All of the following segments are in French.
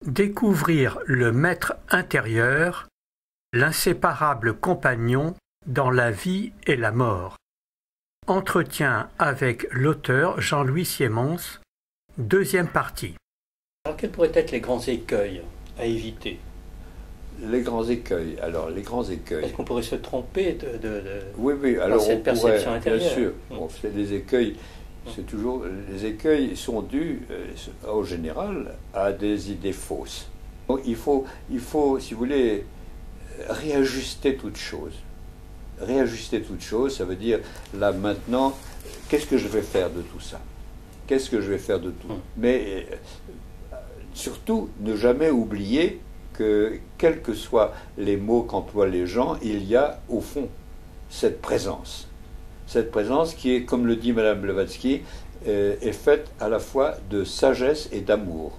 Découvrir le maître intérieur, l'inséparable compagnon dans la vie et la mort. Entretien avec l'auteur Jean-Louis Siemens, deuxième partie. Alors quels pourraient être les grands écueils à éviter? Les grands écueils. Alors, les grands écueils. Est-ce qu'on pourrait se tromper Oui, dans alors cette perception intérieure? bien sûr. Bon, c'est des écueils. C'est toujours, les écueils sont dus, en général, à des idées fausses. Donc, il faut, si vous voulez, réajuster toute chose. Réajuster toute chose, ça veut dire, là, maintenant, qu'est-ce que je vais faire de tout ça? Qu'est-ce que je vais faire de tout? Mais surtout, ne jamais oublier que, quels que soient les mots qu'emploient les gens, il y a, au fond, cette présence. Cette présence qui est, comme le dit Madame Blavatsky, est faite à la fois de sagesse et d'amour.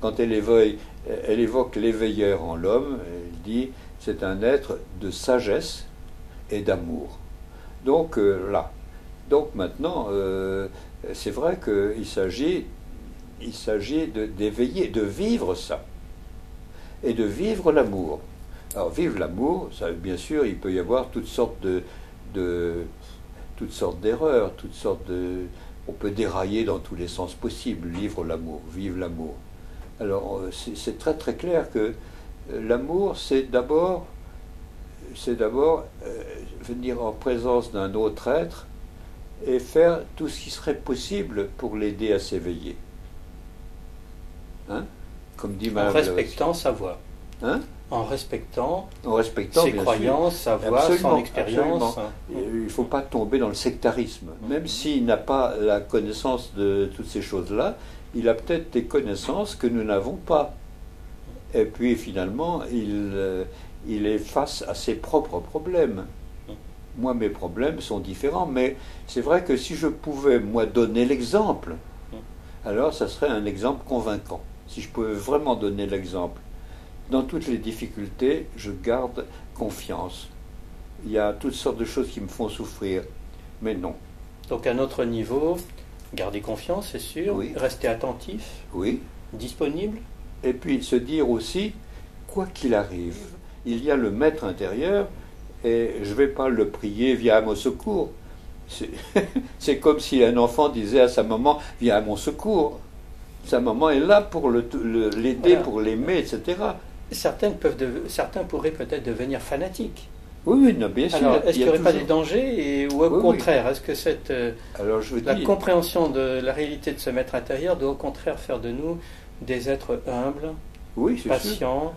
Quand elle évoque l'éveilleur en l'homme, elle dit c'est un être de sagesse et d'amour. Donc là, donc maintenant, c'est vrai qu'il s'agit d'éveiller, de vivre ça, et de vivre l'amour. Alors vivre l'amour, ça, bien sûr, il peut y avoir toutes sortes d'erreurs, on peut dérailler dans tous les sens possibles, vivre l'amour. Alors c'est très très clair que l'amour, c'est d'abord venir en présence d'un autre être et faire tout ce qui serait possible pour l'aider à s'éveiller. Hein? Comme dit Madame En respectant sa voix. Hein? En respectant ses bien croyances, sûr. sa voix, son expérience. Absolument. Il ne faut pas tomber dans le sectarisme. Même s'il n'a pas la connaissance de toutes ces choses-là, il a peut-être des connaissances que nous n'avons pas. Et puis finalement, il est face à ses propres problèmes. Moi, mes problèmes sont différents, mais c'est vrai que si je pouvais, moi, donner l'exemple, alors ça serait un exemple convaincant. Si je pouvais vraiment donner l'exemple. Dans toutes les difficultés, je garde confiance. Il y a toutes sortes de choses qui me font souffrir, mais non. Donc à notre niveau, garder confiance, c'est sûr, oui. Rester attentif, oui. Disponible. Et puis se dire aussi, quoi qu'il arrive, il y a le maître intérieur, et je ne vais pas le prier, viens à mon secours. C'est comme si un enfant disait à sa maman, viens à mon secours. Sa maman est là pour l'aider, voilà. Pour l'aimer, etc. Certains pourraient peut-être devenir fanatiques. Oui, non, bien sûr. Alors, est-ce qu'il n'y aurait pas des dangers ou au contraire, est-ce que la compréhension de la réalité de ce maître intérieur doit au contraire faire de nous des êtres humbles, patients,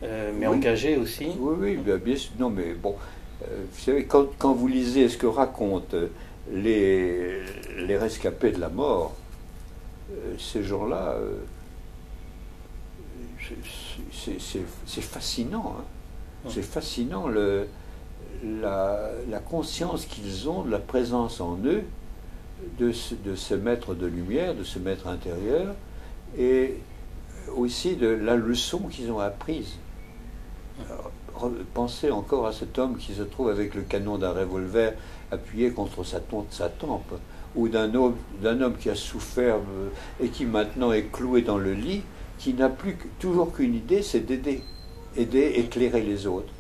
mais engagés aussi? Oui, bien sûr. Non, mais bon, vous savez, quand vous lisez ce que racontent les rescapés de la mort, ces gens-là, c'est fascinant. Hein. C'est fascinant la conscience qu'ils ont de la présence en eux de ce maître de lumière, de ce maître intérieur, et aussi de la leçon qu'ils ont apprise. Alors, pensez encore à cet homme qui se trouve avec le canon d'un revolver appuyé contre sa tempe, ou d'un homme qui a souffert et qui maintenant est cloué dans le lit, qui n'a toujours qu'une idée, c'est d'aider, éclairer les autres,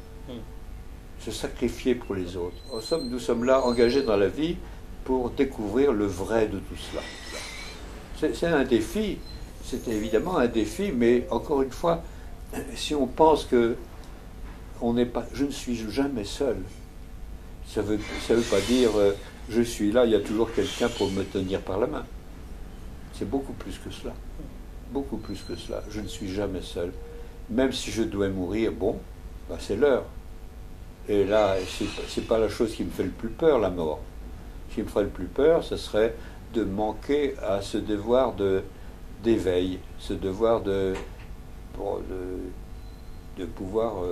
se sacrifier pour les autres. En somme, nous sommes là engagés dans la vie pour découvrir le vrai de tout cela. C'est un défi, c'est évidemment un défi, mais encore une fois, si on pense que je ne suis jamais seul, ça veut pas dire je suis là, il y a toujours quelqu'un pour me tenir par la main. C'est beaucoup plus que cela. Beaucoup plus que cela. Je ne suis jamais seul. Même si je dois mourir, bon, c'est l'heure. Et là, c'est pas la chose qui me fait le plus peur, la mort. Ce qui me ferait le plus peur, ce serait de manquer à ce devoir d'éveil, ce devoir de pouvoir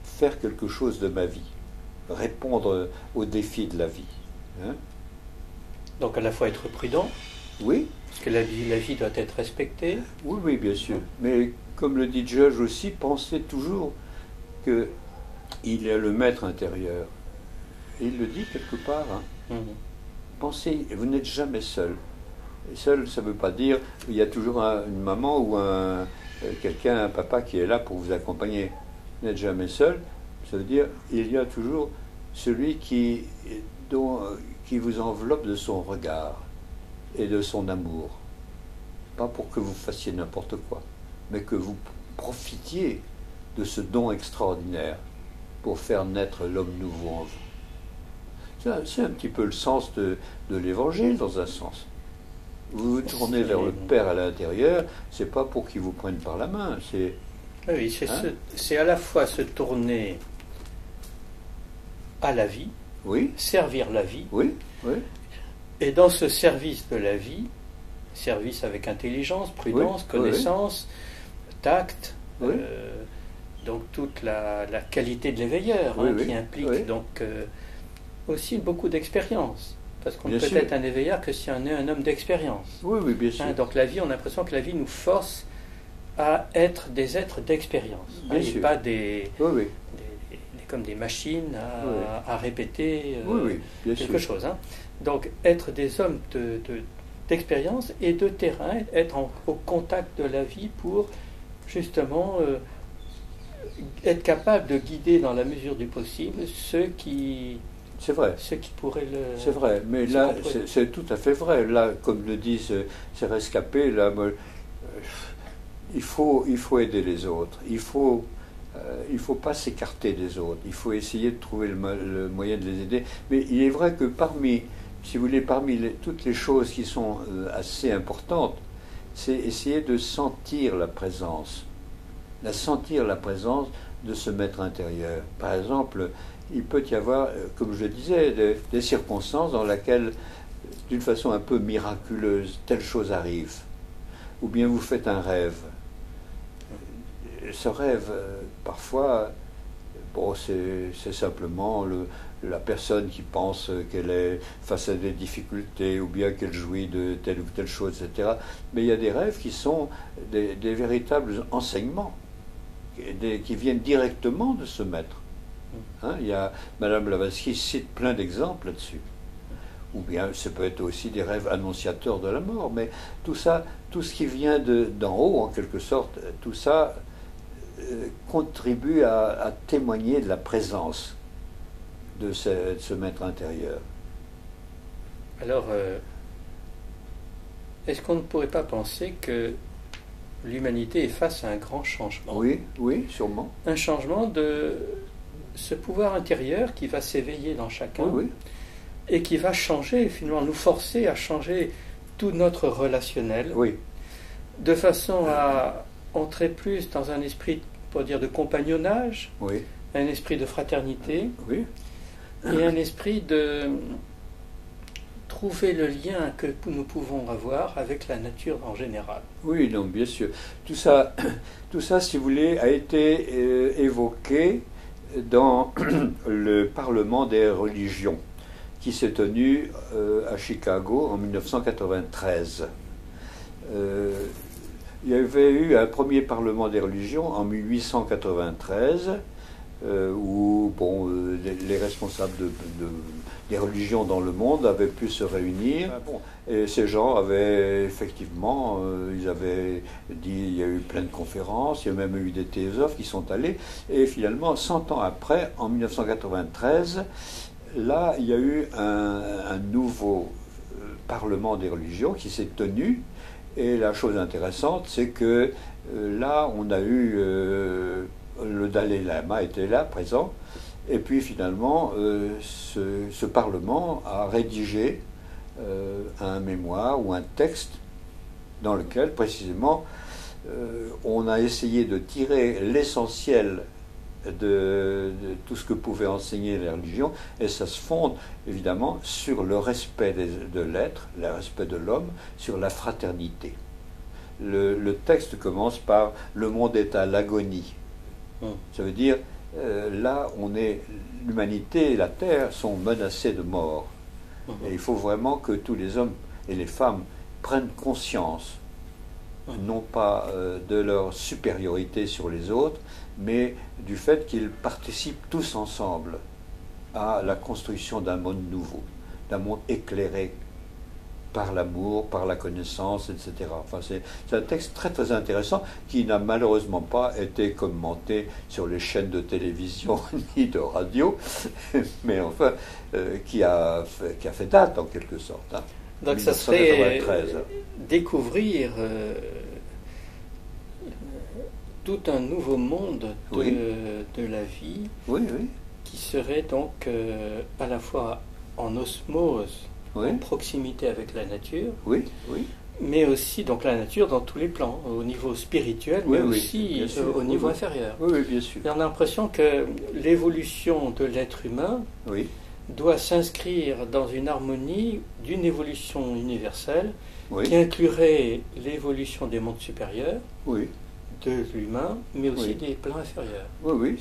faire quelque chose de ma vie, répondre aux défis de la vie. Hein? Donc à la fois être prudent. Oui. Parce que la vie doit être respectée. Oui, bien sûr. Mais comme le dit Judge aussi, pensez toujours qu'il y a le maître intérieur. Et il le dit quelque part. Hein. Pensez, vous n'êtes jamais seul. Et seul, ça ne veut pas dire qu'il y a toujours une maman ou quelqu'un, un papa qui est là pour vous accompagner. Vous n'êtes jamais seul. Ça veut dire qu'il y a toujours celui qui vous enveloppe de son regard et de son amour. Pas pour que vous fassiez n'importe quoi, mais que vous profitiez de ce don extraordinaire pour faire naître l'homme nouveau en vous. C'est un petit peu le sens de l'évangile, dans un sens. Vous vous tournez vers le Père à l'intérieur, c'est pas pour qu'il vous prenne par la main, c'est... Oui, c'est à la fois se tourner à la vie, oui, servir la vie, oui, oui. Et dans ce service de la vie, service avec intelligence, prudence, oui, connaissance, oui, tact, oui, donc toute la qualité de l'éveilleur, oui, qui implique oui, donc aussi beaucoup d'expérience. Parce qu'on ne peut être un éveilleur que si on est un homme d'expérience. Oui, oui, bien sûr. Donc la vie, on a l'impression que la vie nous force à être des êtres d'expérience. Et pas comme des machines à répéter quelque chose. Donc être des hommes d'expérience et de terrain, être au contact de la vie pour justement être capable de guider dans la mesure du possible ceux qui... C'est vrai. Ceux qui pourraient le... C'est vrai, mais là, c'est tout à fait vrai. Là, comme le disent ces rescapés, là, il faut aider les autres. Il faut pas s'écarter des autres. Il faut essayer de trouver le moyen de les aider. Mais il est vrai que parmi toutes les choses qui sont assez importantes, c'est essayer de sentir la présence de ce maître intérieur. Par exemple, il peut y avoir, comme je le disais, des circonstances dans lesquelles, d'une façon un peu miraculeuse, telle chose arrive. Ou bien vous faites un rêve. Ce rêve, parfois, c'est simplement la personne qui pense qu'elle est face à des difficultés, ou bien qu'elle jouit de telle ou telle chose, etc. Mais il y a des rêves qui sont des véritables enseignements, qui viennent directement de ce maître. Il y a Madame Blavatsky cite plein d'exemples là-dessus. Ou bien ça peut être aussi des rêves annonciateurs de la mort, mais tout ça, tout ce qui vient d'en haut en quelque sorte, tout ça contribue à témoigner de la présence de ce maître intérieur. Alors, est-ce qu'on ne pourrait pas penser que l'humanité est face à un grand changement? Oui, oui, sûrement. Un changement de ce pouvoir intérieur qui va s'éveiller dans chacun, oui, oui, et qui va changer, finalement, nous forcer à changer tout notre relationnel, oui, de façon à entrer plus dans un esprit, pour dire, de compagnonnage, oui, un esprit de fraternité, oui, et un esprit de trouver le lien que nous pouvons avoir avec la nature en général. Oui, donc bien sûr. Tout ça, si vous voulez, a été évoqué dans le Parlement des religions qui s'est tenu à Chicago en 1993. Il y avait eu un premier Parlement des religions en 1893 où les responsables des religions dans le monde avaient pu se réunir. Et ces gens avaient effectivement, ils avaient dit, il y a eu plein de conférences, il y a même eu des théosophes qui sont allés. Et finalement, 100 ans après, en 1993, là, il y a eu un nouveau Parlement des religions qui s'est tenu. Et la chose intéressante, c'est que là, on a eu... le Dalai Lama était là, présent, et puis finalement, ce Parlement a rédigé un mémoire ou un texte dans lequel, précisément, on a essayé de tirer l'essentiel de tout ce que pouvaient enseigner les religions, et ça se fonde évidemment sur le respect de l'être, le respect de l'homme, sur la fraternité. Le texte commence par « Le monde est à l'agonie ». Ça veut dire, là, l'humanité et la Terre sont menacées de mort. Et il faut vraiment que tous les hommes et les femmes prennent conscience, non pas de leur supériorité sur les autres, mais du fait qu'ils participent tous ensemble à la construction d'un monde nouveau, d'un monde éclairé, par l'amour, par la connaissance, etc. Enfin, c'est un texte très très intéressant qui n'a malheureusement pas été commenté sur les chaînes de télévision ni de radio, mais enfin qui a fait date en quelque sorte. Hein. Donc ça serait découvrir tout un nouveau monde de la vie, qui serait donc à la fois en osmose, en proximité avec la nature, mais aussi donc la nature dans tous les plans, au niveau spirituel, mais aussi au niveau inférieur. Bien sûr. Et on a l'impression que l'évolution de l'être humain doit s'inscrire dans une harmonie d'une évolution universelle qui inclurait l'évolution des mondes supérieurs, de l'humain, mais aussi des plans inférieurs.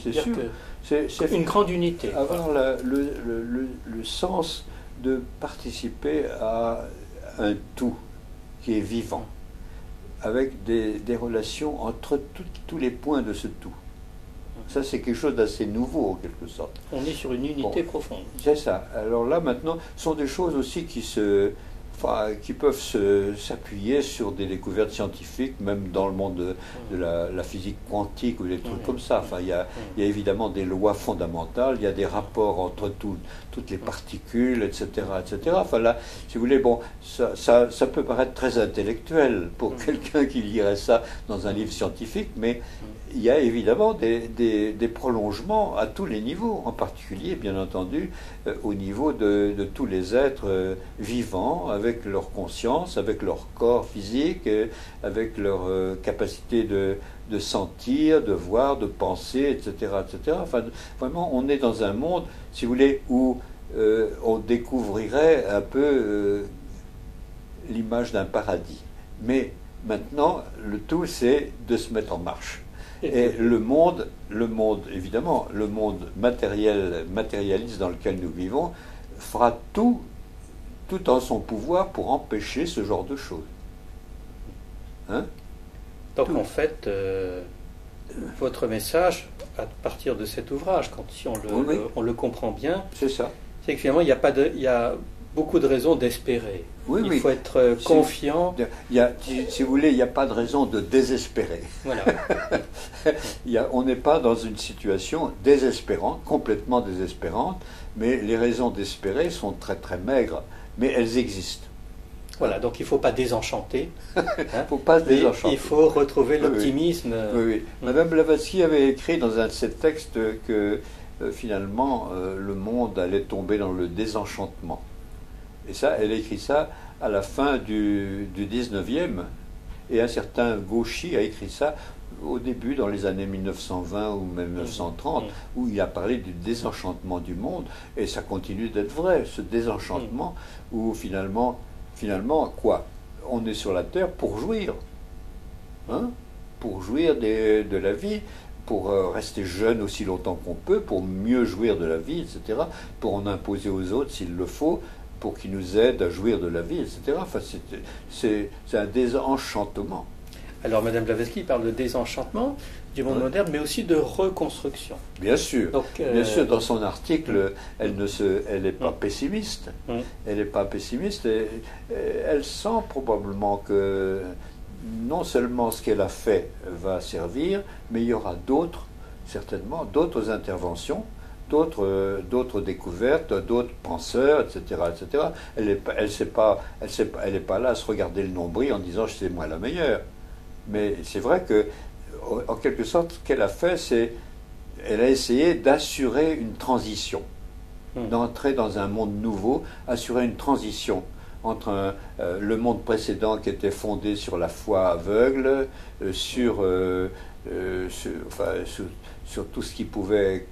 C'est sûr. C'est une grande unité. Avoir le sens de participer à un tout qui est vivant, avec des relations entre tous les points de ce tout. Ça, c'est quelque chose d'assez nouveau, en quelque sorte. On est sur une unité profonde. C'est ça. Alors là, maintenant, ce sont des choses aussi qui peuvent s'appuyer sur des découvertes scientifiques, même dans le monde de la physique quantique ou des trucs comme ça. Enfin, il y a évidemment des lois fondamentales, il y a des rapports entre toutes les particules, etc., etc. Enfin là, si vous voulez, bon, ça peut paraître très intellectuel pour quelqu'un qui lirait ça dans un livre scientifique, mais il y a évidemment des prolongements à tous les niveaux, en particulier, bien entendu, au niveau de tous les êtres vivants, avec leur conscience, avec leur corps physique, avec leur capacité de sentir, de voir, de penser, etc., etc. Enfin, vraiment, on est dans un monde, si vous voulez, où on découvrirait un peu l'image d'un paradis. Mais maintenant, le tout, c'est de se mettre en marche. Et le monde, évidemment, le monde matérialiste dans lequel nous vivons, fera tout en son pouvoir pour empêcher ce genre de choses. Hein? Donc en fait, votre message, à partir de cet ouvrage, si on le comprend bien, c'est ça. C'est que finalement, il y a beaucoup de raisons d'espérer. Il faut être confiant. Si vous voulez, il n'y a pas de raison de désespérer. Voilà. On n'est pas dans une situation désespérante, complètement désespérante, mais les raisons d'espérer sont très très maigres, mais elles existent. Voilà, donc il ne faut pas désenchanter. Il ne faut pas se désenchanter. Il faut retrouver l'optimisme. Madame Blavatsky avait écrit dans un de ses textes que finalement le monde allait tomber dans le désenchantement. Et ça, elle écrit ça à la fin du 19e, et un certain Gauchy a écrit ça au début, dans les années 1920 ou même 1930, où il a parlé du désenchantement du monde, et ça continue d'être vrai, ce désenchantement, où finalement, quoi? On est sur la Terre pour jouir, hein? Pour jouir de la vie, pour rester jeune aussi longtemps qu'on peut, pour mieux jouir de la vie, etc., pour en imposer aux autres s'il le faut, pour qu'ils nous aident à jouir de la vie, etc. Enfin, c'est un désenchantement. Alors, Madame Blavatsky parle de désenchantement du monde moderne, mais aussi de reconstruction. Bien sûr. Donc, bien sûr, dans son article, elle n'est pas pessimiste. Elle n'est pas pessimiste. Et elle sent probablement que non seulement ce qu'elle a fait va servir, mais il y aura certainement d'autres interventions, d'autres découvertes, d'autres penseurs, etc., etc. Elle n'est pas là à se regarder le nombril en disant c'est moi la meilleure. Mais c'est vrai que, en quelque sorte, ce qu'elle a fait, c'est elle a essayé d'assurer une transition, d'entrer dans un monde nouveau, assurer une transition entre le monde précédent qui était fondé sur la foi aveugle, sur tout ce qui pouvait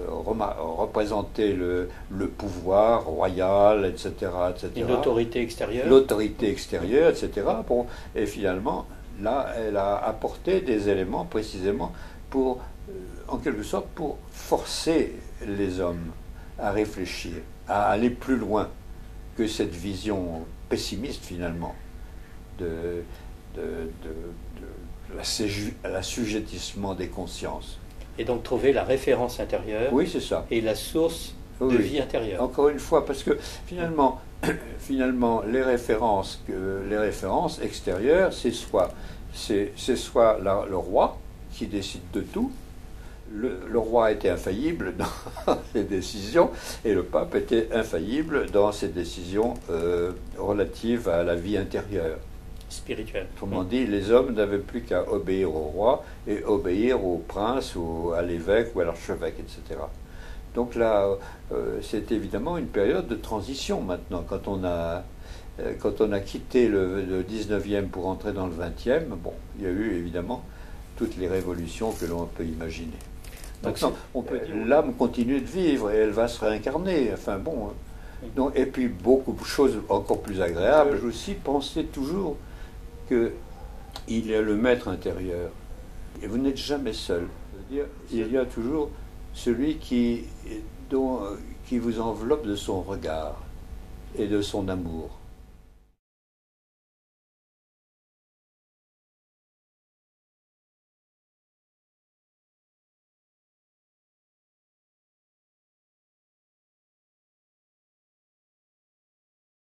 représenter le pouvoir royal, etc., etc. Une autorité extérieure. L'autorité extérieure, etc. Bon, et finalement, là, elle a apporté des éléments précisément pour, en quelque sorte, pour forcer les hommes à réfléchir, à aller plus loin que cette vision pessimiste, finalement, de l'assujettissement des consciences. Et donc trouver la référence intérieure. Oui, c'est ça. Et la source de vie intérieure. Encore une fois, parce que finalement, finalement, les références extérieures, c'est soit le roi qui décide de tout. Le roi était infaillible dans ses décisions et le pape était infaillible dans ses décisions relatives à la vie intérieure. Spirituelle. Autrement dit, les hommes n'avaient plus qu'à obéir au roi et obéir au prince ou à l'évêque ou à l'archevêque, etc. Donc là, c'est évidemment une période de transition maintenant. Quand on a quitté le 19e pour entrer dans le 20e, bon, il y a eu évidemment toutes les révolutions que l'on peut imaginer. Maintenant, on peut dire l'âme continue de vivre et elle va se réincarner. Enfin bon. Donc, et puis beaucoup de choses encore plus agréables. J'ai aussi pensé toujours qu'il y a le maître intérieur. Et vous n'êtes jamais seul. C'est-à-dire, il y a toujours celui qui vous enveloppe de son regard et de son amour.